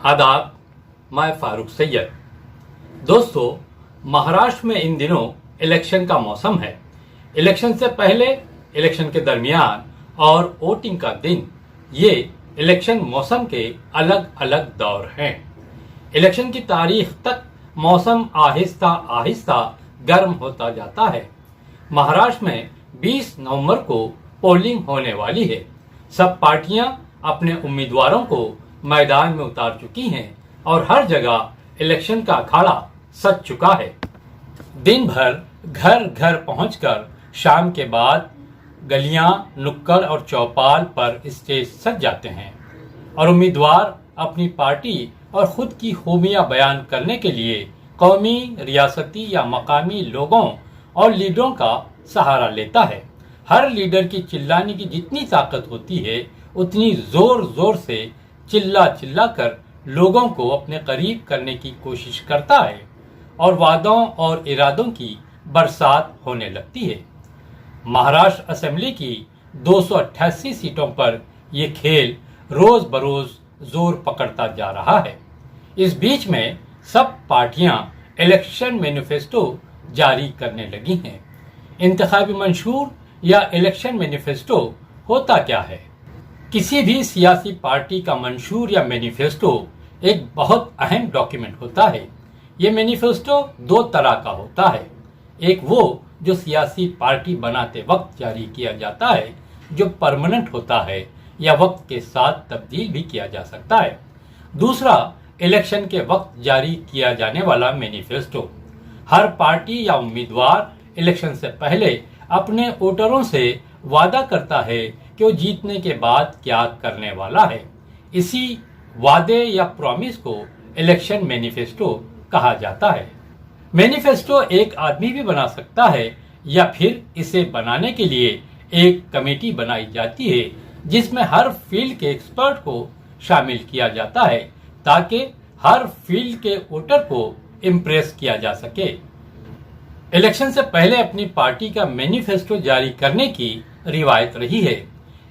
आदाब, मैं फारूक सैयद। दोस्तों, महाराष्ट्र में इन दिनों इलेक्शन का मौसम है। इलेक्शन से पहले, इलेक्शन के दरमियान और वोटिंग का दिन, ये इलेक्शन मौसम के अलग अलग दौर हैं। इलेक्शन की तारीख तक मौसम आहिस्ता आहिस्ता गर्म होता जाता है। महाराष्ट्र में 20 नवंबर को पोलिंग होने वाली है। सब पार्टियां अपने उम्मीदवारों को मैदान में उतार चुकी हैं और हर जगह इलेक्शन का अखाड़ा सज चुका है। दिन भर घर घर पहुंचकर शाम के बाद गलियां, नुक्कड़ और चौपाल पर स्टेज सज जाते हैं और उम्मीदवार अपनी पार्टी और खुद की खूबियां बयान करने के लिए कौमी, रियासती या मकामी लोगों और लीडरों का सहारा लेता है। हर लीडर की चिल्लाने की जितनी ताकत होती है, उतनी जोर जोर से चिल्ला चिल्ला कर लोगों को अपने करीब करने की कोशिश करता है और वादों और इरादों की बरसात होने लगती है। महाराष्ट्र असेंबली की 288 सीटों पर यह खेल रोज बरोज जोर पकड़ता जा रहा है। इस बीच में सब पार्टियां इलेक्शन मैनिफेस्टो जारी करने लगी हैं। इंतखाबी मंशूर या इलेक्शन मैनिफेस्टो होता क्या है? किसी भी सियासी पार्टी का मंशूर या मैनिफेस्टो एक बहुत अहम डॉक्यूमेंट होता है। ये मैनिफेस्टो दो तरह का होता है। एक वो जो सियासी पार्टी बनाते वक्त जारी किया जाता है, जो परमानेंट होता है या वक्त के साथ तब्दील भी किया जा सकता है। दूसरा, इलेक्शन के वक्त जारी किया जाने वाला मैनिफेस्टो। हर पार्टी या उम्मीदवार इलेक्शन से पहले अपने वोटरों से वादा करता है कि वो जीतने के बाद क्या करने वाला है। इसी वादे या प्रॉमिस को इलेक्शन मैनिफेस्टो कहा जाता है। मैनिफेस्टो एक आदमी भी बना सकता है या फिर इसे बनाने के लिए एक कमेटी बनाई जाती है जिसमें हर फील्ड के एक्सपर्ट को शामिल किया जाता है ताकि हर फील्ड के वोटर को इम्प्रेस किया जा सके। इलेक्शन से पहले अपनी पार्टी का मैनिफेस्टो जारी करने की रिवायत रही है।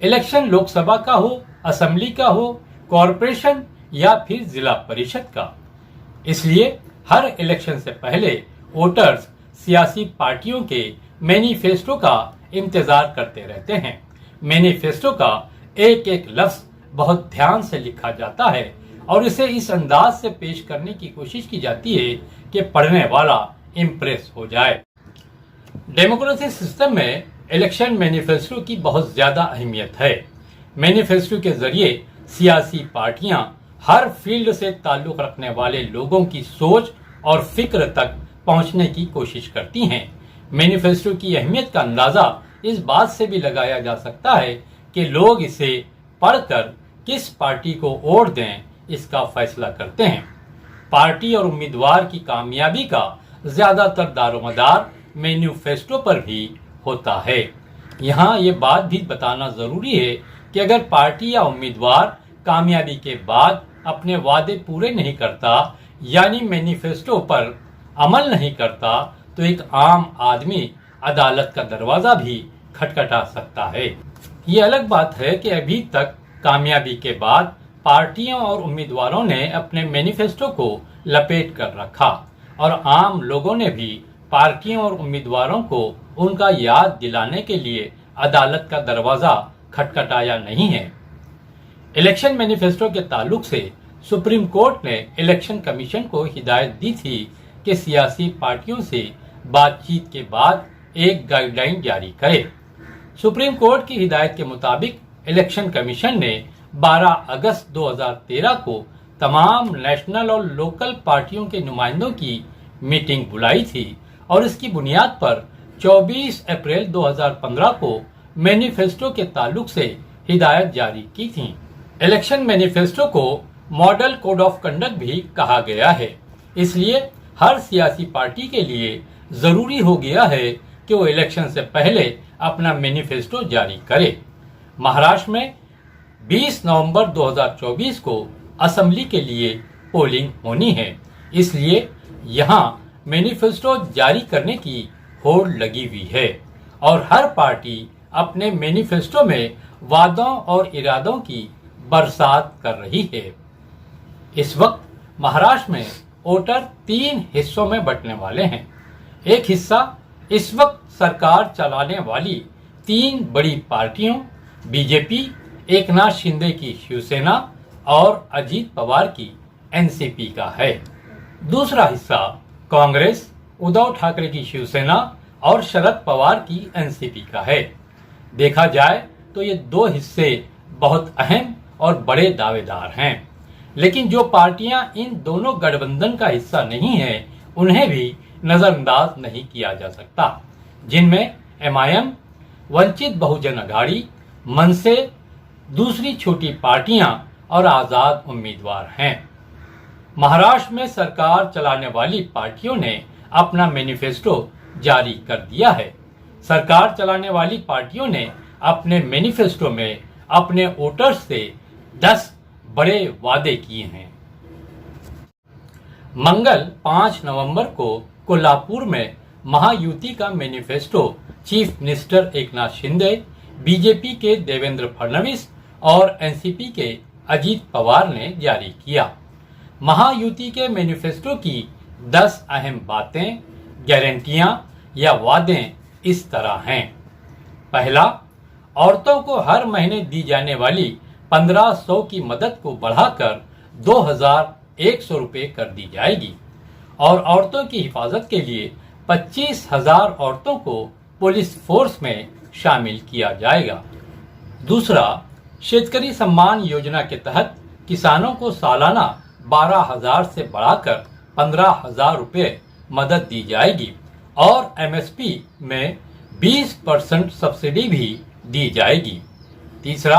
इलेक्शन लोकसभा का हो, असेंबली का हो, कॉरपोरेशन या फिर जिला परिषद का। इसलिए हर इलेक्शन से पहले वोटर्स सियासी पार्टियों के मैनिफेस्टो का इंतजार करते रहते हैं। मैनिफेस्टो का एक एक लफ्ज बहुत ध्यान से लिखा जाता है और इसे इस अंदाज से पेश करने की कोशिश की जाती है कि पढ़ने वाला इम्प्रेस हो जाए। डेमोक्रेसी सिस्टम में इलेक्शन मैनिफेस्टो की बहुत ज्यादा अहमियत है। मैनिफेस्टो के जरिए सियासी पार्टियां हर फील्ड से ताल्लुक रखने वाले लोगों की सोच और फिक्र तक पहुंचने की कोशिश करती हैं। मैनिफेस्टो की अहमियत का अंदाजा इस बात से भी लगाया जा सकता है कि लोग इसे पढ़कर किस पार्टी को वोट दें, इसका फैसला करते हैं। पार्टी और उम्मीदवार की कामयाबी का ज्यादातर दारोमदार मैनिफेस्टो पर भी होता है। यहाँ ये बात भी बताना जरूरी है कि अगर पार्टी या उम्मीदवार कामयाबी के बाद अपने वादे पूरे नहीं करता, यानी मैनिफेस्टो पर अमल नहीं करता, तो एक आम आदमी अदालत का दरवाजा भी खटखटा सकता है। ये अलग बात है कि अभी तक कामयाबी के बाद पार्टियों और उम्मीदवारों ने अपने मैनिफेस्टो को लपेट कर रखा और आम लोगों ने भी पार्टियों और उम्मीदवारों को उनका याद दिलाने के लिए अदालत का दरवाजा खटखटाया नहीं है। इलेक्शन मैनिफेस्टो के ताल्लुक से सुप्रीम कोर्ट ने इलेक्शन कमीशन को हिदायत दी थी कि सियासी पार्टियों से बातचीत के बाद एक गाइडलाइन जारी करे। सुप्रीम कोर्ट की हिदायत के मुताबिक इलेक्शन कमीशन ने 12 अगस्त 2013 को तमाम नेशनल और लोकल पार्टियों के नुमाइंदों की मीटिंग बुलाई थी और इसकी बुनियाद पर 24 अप्रैल 2015 को मैनिफेस्टो के ताल्लुक से हिदायत जारी की थी। इलेक्शन मैनिफेस्टो को मॉडल कोड ऑफ कंडक्ट भी कहा गया है। इसलिए हर सियासी पार्टी के लिए जरूरी हो गया है कि वो इलेक्शन से पहले अपना मैनिफेस्टो जारी करे। महाराष्ट्र में 20 नवंबर 2024 को असेंबली के लिए पोलिंग होनी है। इसलिए यहाँ मैनिफेस्टो जारी करने की होड़ लगी हुई है और हर पार्टी अपने मैनिफेस्टो में वादों और इरादों की बरसात कर रही है। इस वक्त महाराष्ट्र में वोटर 3 हिस्सों में बंटने वाले हैं। एक हिस्सा इस वक्त सरकार चलाने वाली 3 बड़ी पार्टियों बीजेपी, एकनाथ शिंदे की शिवसेना और अजीत पवार की एनसीपी का है। दूसरा हिस्सा कांग्रेस, उद्धव ठाकरे की शिवसेना और शरद पवार की एनसीपी का है। देखा जाए तो ये 2 हिस्से बहुत अहम और बड़े दावेदार हैं, लेकिन जो पार्टियां इन दोनों गठबंधन का हिस्सा नहीं है उन्हें भी नजरअंदाज नहीं किया जा सकता, जिनमें एमआईएम, वंचित बहुजन अघाड़ी, मनसे, दूसरी छोटी पार्टियां और आजाद उम्मीदवार हैं। महाराष्ट्र में सरकार चलाने वाली पार्टियों ने अपना मैनिफेस्टो जारी कर दिया है। सरकार चलाने वाली पार्टियों ने अपने मैनिफेस्टो में अपने वोटर्स से 10 बड़े वादे किए हैं। मंगल 5 नवंबर को कोल्हापुर में महायुति का manifesto chief minister Eknath Shinde, BJP के देवेंद्र फडणवीस और एनसीपी के अजीत पवार ने जारी किया। महायुति के मैनिफेस्टो की 10 अहम बातें, गारंटियां या वादे इस तरह हैं। पहला, औरतों को हर महीने दी जाने वाली 1500 की मदद को बढ़ाकर 2100 रुपये कर दी जाएगी और औरतों की हिफाजत के लिए 25,000 औरतों को पुलिस फोर्स में शामिल किया जाएगा। दूसरा, शेतकरी सम्मान योजना के तहत किसानों को सालाना 12,000 से बढ़ाकर 15,000 रुपये मदद दी जाएगी और एमएसपी में 20% सब्सिडी भी दी जाएगी। तीसरा,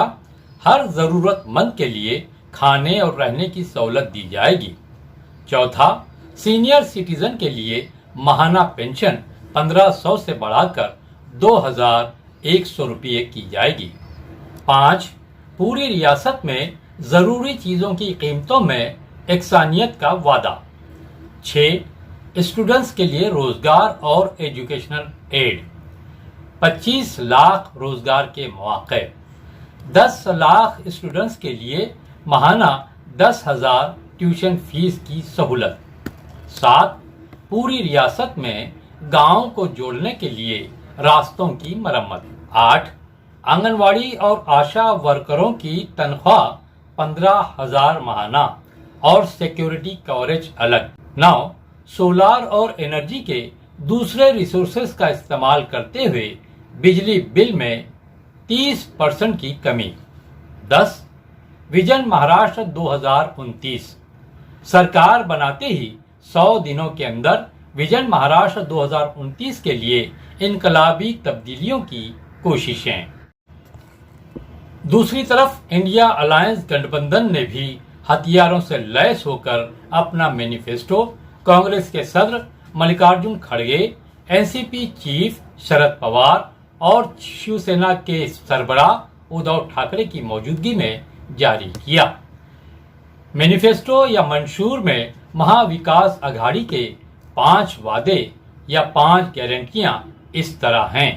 हर जरूरतमंद के लिए खाने और रहने की सहूलत दी जाएगी। चौथा, सीनियर सिटीजन के लिए माहाना पेंशन 1500 से बढ़ाकर 2100 रुपये की जाएगी। 5, पूरी रियासत में जरूरी चीजों की कीमतों में एकसानियत का वादा। 6, स्टूडेंट्स के लिए रोजगार और एजुकेशनल एड। 25 लाख रोजगार के मौके। 10 लाख स्टूडेंट्स के लिए माहाना 10,000 ट्यूशन फीस की सहूलत। 7, पूरी रियासत में गांव को जोड़ने के लिए रास्तों की मरम्मत। 8, आंगनवाड़ी और आशा वर्करों की तनख्वाह 15,000 माहाना और सिक्योरिटी कवरेज अलग। 9, सोलार और एनर्जी के दूसरे रिसोर्सेज का इस्तेमाल करते हुए बिजली बिल में 30% की कमी। 10, विजन महाराष्ट्र 2029। सरकार बनाते ही 100 दिनों के अंदर विजन महाराष्ट्र 2029 के लिए इनकलाबी तब्दीलियों की कोशिशें। दूसरी तरफ इंडिया अलायंस गठबंधन ने भी हथियारों से लैस होकर अपना मैनिफेस्टो कांग्रेस के सदर मल्लिकार्जुन खड़गे, एनसीपी चीफ शरद पवार और शिवसेना के सरबराह उद्धव ठाकरे की मौजूदगी में जारी किया। मैनिफेस्टो या मंशूर में महाविकास अघाड़ी के 5 वादे या 5 गारंटियां इस तरह हैं।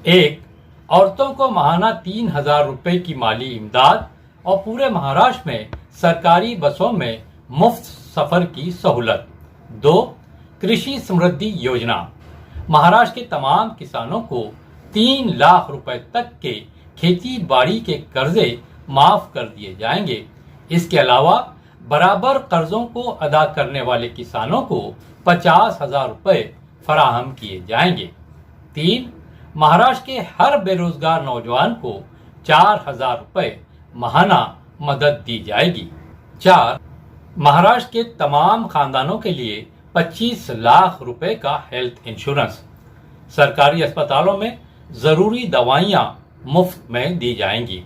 1, औरतों को माहाना 3,000 रुपए की माली इमदाद और पूरे महाराष्ट्र में सरकारी बसों में मुफ्त सफर की सहूलत। 2, कृषि समृद्धि योजना। महाराष्ट्र के तमाम किसानों को 3 लाख रुपए तक के खेती बाड़ी के कर्जे माफ कर दिए जाएंगे। इसके अलावा बराबर कर्जों को अदा करने वाले किसानों को 50,000 रुपए फराहम किए जाएंगे। 3, महाराष्ट्र के हर बेरोजगार नौजवान को 4,000 रुपए माहाना मदद दी जाएगी। 4, महाराष्ट्र के तमाम खानदानों के लिए 25 लाख रुपए का हेल्थ इंश्योरेंस। सरकारी अस्पतालों में जरूरी दवाइयां मुफ्त में दी जाएंगी।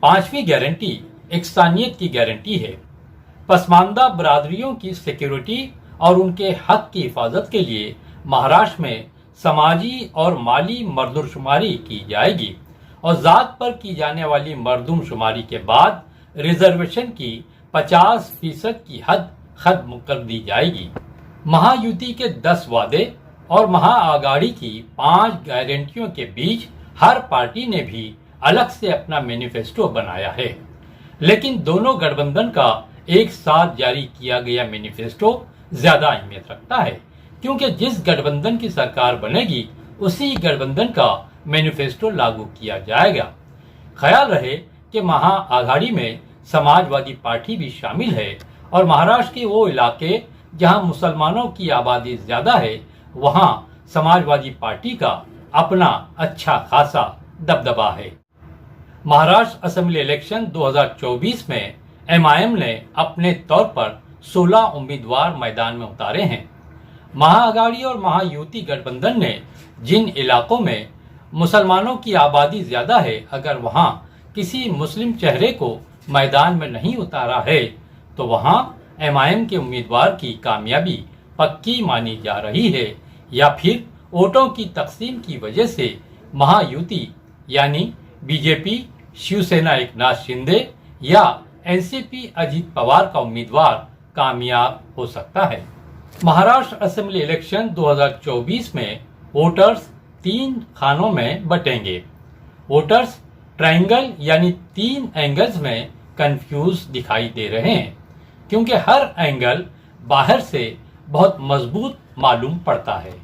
5वीं गारंटी इंसानियत की गारंटी है। पसमानदा बरादरियों की सिक्योरिटी और उनके हक की हिफाजत के लिए महाराष्ट्र में समाजी और माली मर्दमशुमारी की जाएगी और जात पर की जाने वाली मर्दमशुमारी के बाद रिजर्वेशन की 50% की हद खत्म कर दी जाएगी। महायुति के 10 वादे और महाआघाड़ी की 5 गारंटियों के बीच हर पार्टी ने भी अलग से अपना मैनिफेस्टो बनाया है, लेकिन दोनों गठबंधन का एक साथ जारी किया गया मैनिफेस्टो ज्यादा अहमियत रखता है, क्योंकि जिस गठबंधन की सरकार बनेगी उसी गठबंधन का मैनिफेस्टो लागू किया जाएगा। ख्याल रहे कि महाआघाड़ी में समाजवादी पार्टी भी शामिल है और महाराष्ट्र के वो इलाके जहां मुसलमानों की आबादी ज्यादा है वहां समाजवादी पार्टी का अपना अच्छा खासा दबदबा है। महाराष्ट्र असेंबली इलेक्शन 2024 में एमआईएम ने अपने तौर पर 16 उम्मीदवार मैदान में उतारे हैं। महाआघाड़ी और महायुति गठबंधन ने जिन इलाकों में मुसलमानों की आबादी ज्यादा है, अगर वहां किसी मुस्लिम चेहरे को मैदान में नहीं उतारा है तो वहां एमआईएम के उम्मीदवार की कामयाबी पक्की मानी जा रही है, या फिर वोटों की तकसीम की वजह से महायुति यानी बीजेपी, शिवसेना एकनाथ शिंदे या एनसीपी अजित पवार का उम्मीदवार कामयाब हो सकता है। महाराष्ट्र असेंबली इलेक्शन 2024 में वोटर्स 3 खानों में बटेंगे। वोटर्स ट्रायंगल यानी 3 एंगल्स में कंफ्यूज दिखाई दे रहे हैं, क्योंकि हर एंगल बाहर से बहुत मजबूत मालूम पड़ता है।